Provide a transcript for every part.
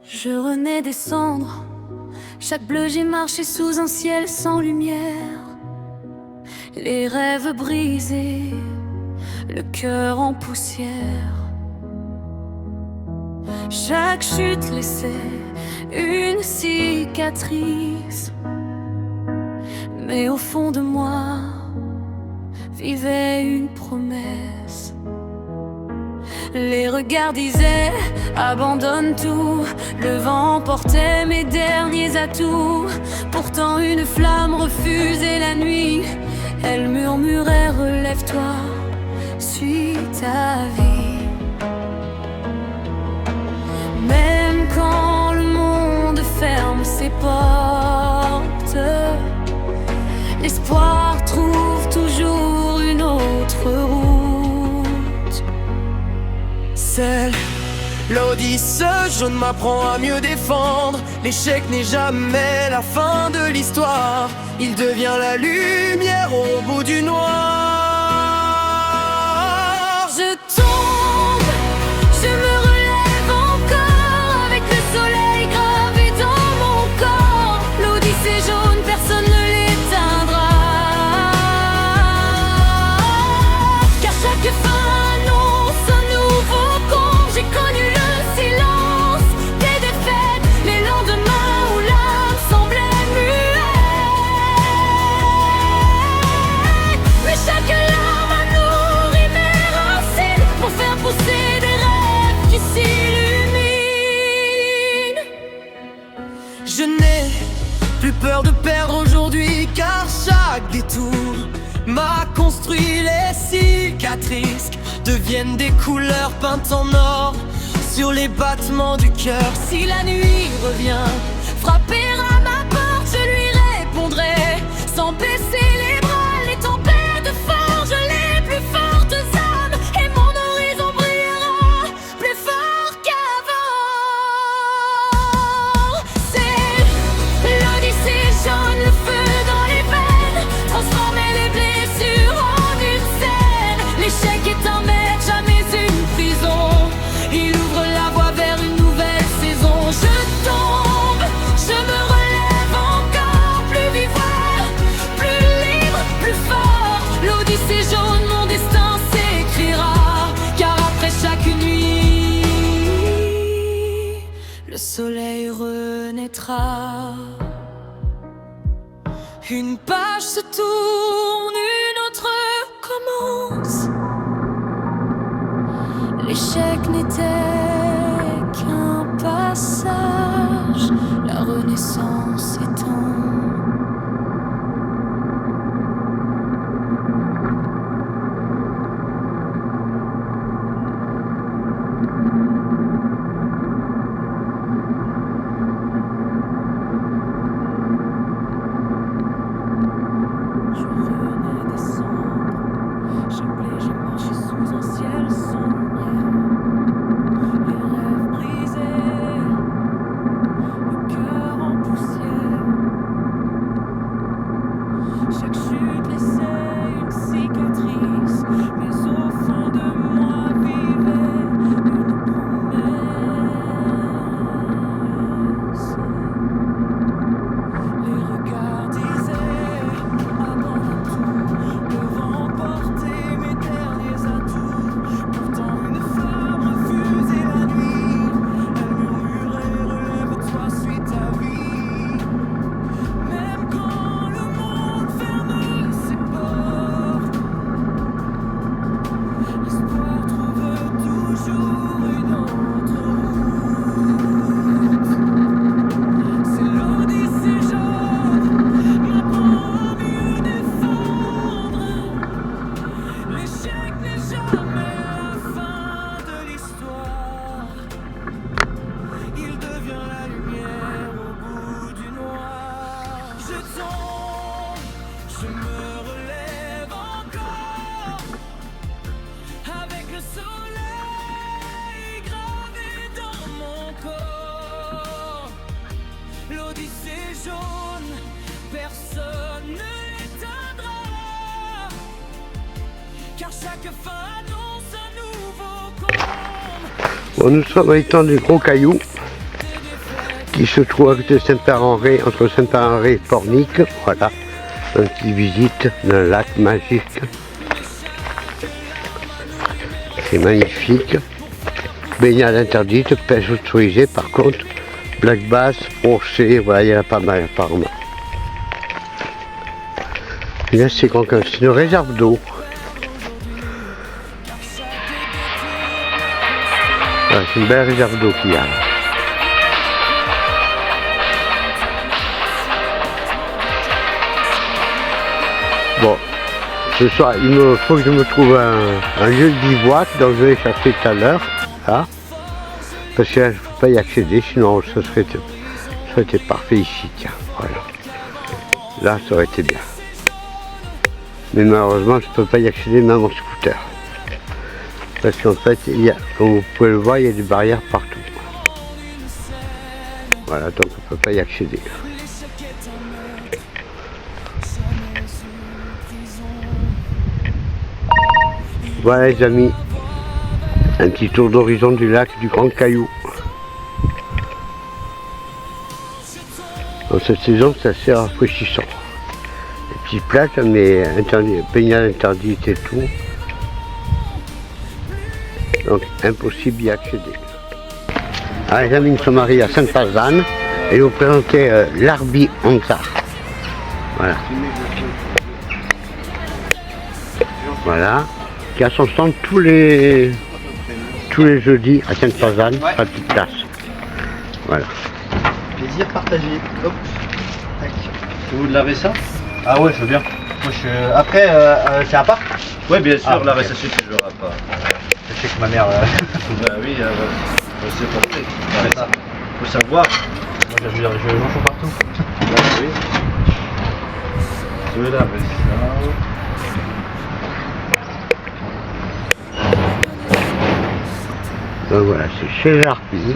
Je renais des cendres. Chaque bleu j'ai marché sous un ciel sans lumière. Les rêves brisés, le cœur en poussière. Chaque chute laissait une cicatrice, mais au fond de moi vivait une promesse. Les regards disaient abandonne tout. Le vent portait mes derniers atouts. Pourtant une flamme refusait la nuit. Elle murmurait relève-toi, suis ta vie. Même quand le monde ferme ses portes, l'espoir trouve toujours une autre route. Seul, l'Odyssée jaune m'apprend à mieux défendre. L'échec n'est jamais la fin de l'histoire. Il devient la lumière au bout du noir. Je tombe, je me relève encore avec le soleil gravé dans mon corps. L'Odyssée jaune, personne ne l'éteindra. Car chaque fin annonce un nouveau comble. J'ai connu le silence des défaites, les lendemains où l'âme semblait muette. Mais chaque larme a nourri mes racines pour faire pousser des rêves qui s'illuminent. Je n'ai plus peur de perdre aujourd'hui, car chaque détour m'a construit. Les cicatrices deviennent des couleurs peintes en or sur les battements du cœur. Si la nuit revient frapper à ma porte, je lui répondrai sans baisser les bras. Les tempêtes forgent les plus fortes âmes et mon horizon brillera plus fort qu'avant. C'est l'Odyssée jaune, le feu dans les veines, transformer les blessures en une scène. L'échec est un maître, jamais une prison. Il ouvre la voie vers une nouvelle saison. Je tombe, je me relève encore plus vivant, plus libre, plus fort. L'Odyssée jaune, mon destin s'écrira. Car après chaque nuit, le soleil renaîtra. Une page se tourne, une autre commence. L'échec n'était qu'un passage, la renaissance étend. Je renais des cendres, chaque blé j'ai marché sous un ciel sans lumière. Les rêves brisés, le cœur en poussière. Chaque chute laissait une cicatrice, mais au fond de moi vivait une promesse. Les regards disaient abandonne tout. Le vent portait mes derniers atouts. Pourtant une flamme refusait la nuit. Elle murmurait relève-toi, suis ta vie. Même quand le monde ferme ses portes, l'espoir trouve toujours une autre route. C'est l'Odyssée jaune, m'apprend à mieux défendre. L'échec n'est jamais la fin de l'histoire. Il devient la lumière au bout du noir. Je tombe, je me relève encore avec le soleil gravé dans mon corps. L'Odyssée jaune, personne ne l'éteindra. Car chaque fin annonce un nouveau comble. Bon, nous sommes à l'étang du Gros Caillou. qui se trouve à côté de Saint-Père-en-Retz, entre Saint-Père-en-Retz et Pornic. Voilà, une petite visite d'un lac magique. C'est magnifique. Baignade interdite, pêche autorisée par contre. Black bass, brochet, voilà, il y en a pas mal apparemment. Et là c'est une réserve d'eau. Voilà, c'est une belle réserve d'eau qu'il y a là. Bon, ce soir il me faut que je me trouve un lieu de bivouac, donc je vais chercher tout à l'heure. Là. Parce que là, je ne peux pas y accéder, sinon ça aurait été parfait ici, tiens, voilà. Là, ça aurait été bien. Mais malheureusement, je ne peux pas y accéder même en scooter. Parce qu'en fait, comme vous pouvez le voir, il y a des barrières partout. Voilà, donc on ne peut pas y accéder. Voilà les amis, un petit tour d'horizon du lac du Grand Caillou. Dans cette saison, c'est assez rafraîchissant. Les petites plages, mais baignade interdite et tout. Donc impossible d'y accéder. Alors les amis, nous sommes arrivés à Sainte-Pazanne et je vais vous présenter l'Arby Ansar. Voilà. Voilà. Qui a son stand tous les jeudis à Sainte-Pazanne, à la petite place. Voilà. Plaisir partagé. Hop. Tac. Vous de laver ça? Ah ouais, je veux bien. Moi, après, c'est à part? Ouais, bien sûr, laver ça suffit, je l'aurai pas. Je sais que ma mère. Bah oui, c'est porté. Ça. Faut savoir. Moi, je mange partout. Bah oui. Je vais laver ça. Donc voilà, c'est chez l'Arby.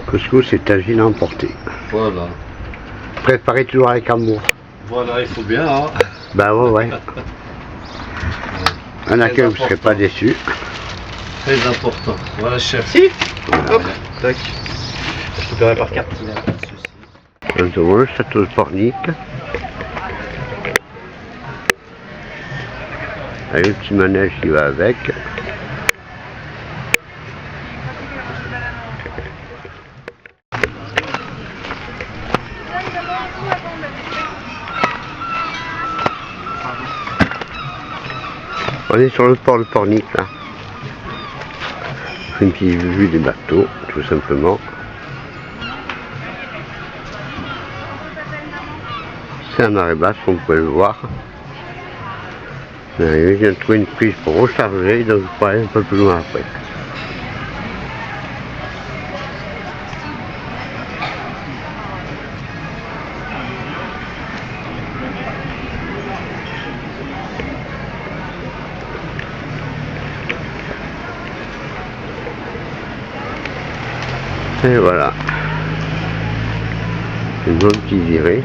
Costco, c'est agile à emporter. Voilà. Préparez toujours avec amour. Voilà, il faut bien, hein. Bah ouais. Un accueil, vous ne serez pas déçus. Très important. Voilà, chef. Si. Voilà. Hop. Tac. Je te paierai par carte. Donc devant le château de Pornic. Avec le petit manège qui va avec. On est sur le port de Pornic là. Une petite vue des bateaux, tout simplement. C'est à marée basse, comme vous pouvez le voir. Je viens de trouver une prise pour recharger, donc je pourrais aller un peu plus loin après. Et voilà. Une bonne petite virée.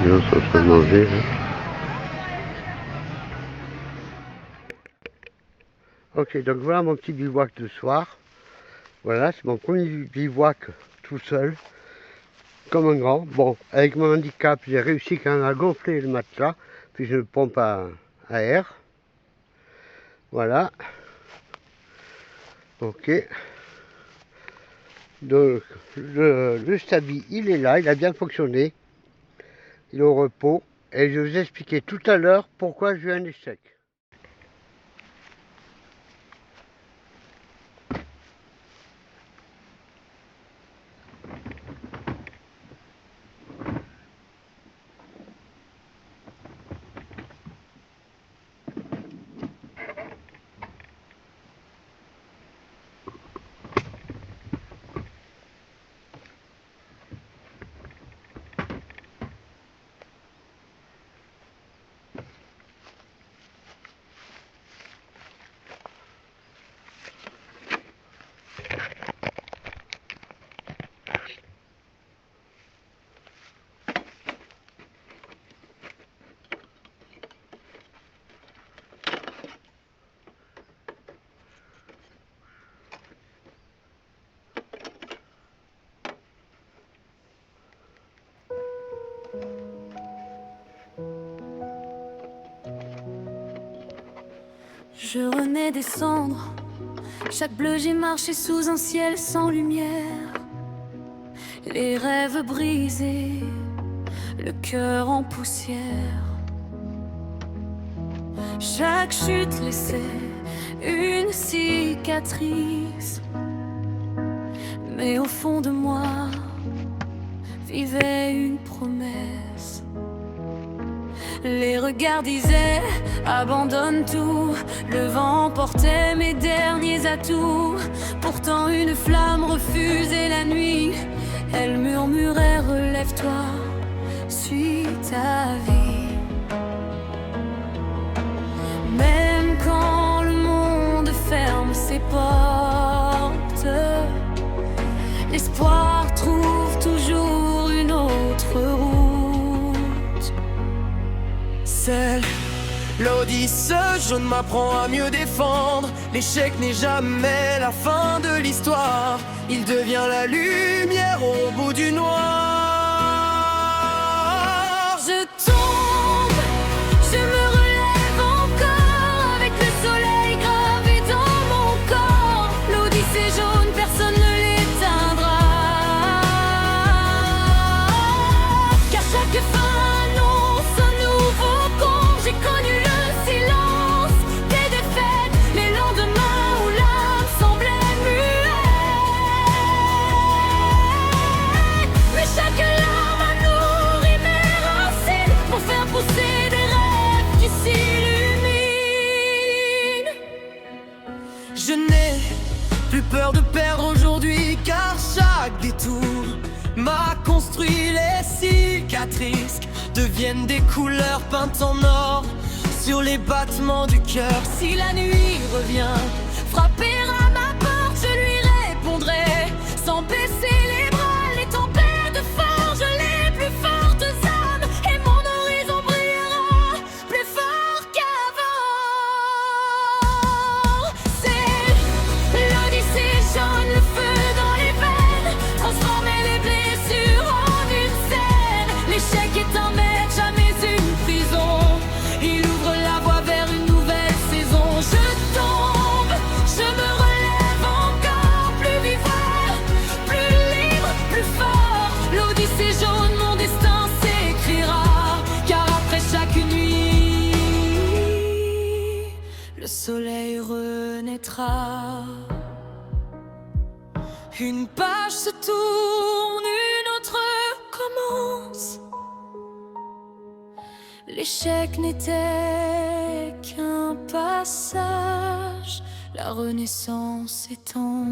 Les gens sont en train de manger. Ok, donc voilà mon petit bivouac de soir. Voilà, c'est mon premier bivouac tout seul, comme un grand. Bon, avec mon handicap, j'ai réussi quand même à gonfler le matelas, puis je pompe à air. Voilà. Ok. Donc, le stabi, il est là, il a bien fonctionné. Il est au repos. Et je vais vous expliquer tout à l'heure pourquoi j'ai eu un échec. Je renais des cendres. Chaque bleu j'ai marché sous un ciel sans lumière. Les rêves brisés, le cœur en poussière. Chaque chute laissait une cicatrice, mais au fond de moi vivait une promesse. Les regards disaient abandonne tout, le vent portait mes derniers atouts. Pourtant une flamme refusait la nuit, elle murmurait relève-toi, suis ta vie. Même quand le monde ferme ses portes, l'espoir trouve toujours une autre route. Seul, l'Odyssée jaune m'apprend à mieux défendre. L'échec n'est jamais la fin de l'histoire. Il devient la lumière au bout du noir. Je tombe, je me relève encore avec le soleil gravé dans mon corps. L'Odyssée jaune, personne ne l'éteindra. Car chaque fin annonce un nouveau conte. J'ai connu le silence des défaites, les lendemains où l'âme semblait muette. Mais chaque larme a nourri mes racines pour faire pousser des rêves qui s'illuminent. Je n'ai plus peur de perdre aujourd'hui, car chaque détour m'a construit. Les cicatrices deviennent des couleurs peintes en or sur les battements du cœur. Si la nuit revient frapper à ma porte, je lui répondrai sans baisser les bras. Les tempêtes forgent les plus fortes âmes et mon horizon brillera plus fort qu'avant. C'est l'Odyssée jaune, le feu dans les veines, transformer les blessures en une scène. L'échec est un maître, jamais une prison. Il ouvre la voie vers une nouvelle saison. Je tombe, je me relève encore plus vivant, plus libre, plus fort. L'Odyssée jaune, mon destin s'écrira. Car après chaque nuit, le soleil renaîtra. Une page se tourne, une autre commence. L'échec n'était qu'un passage, la renaissance étend.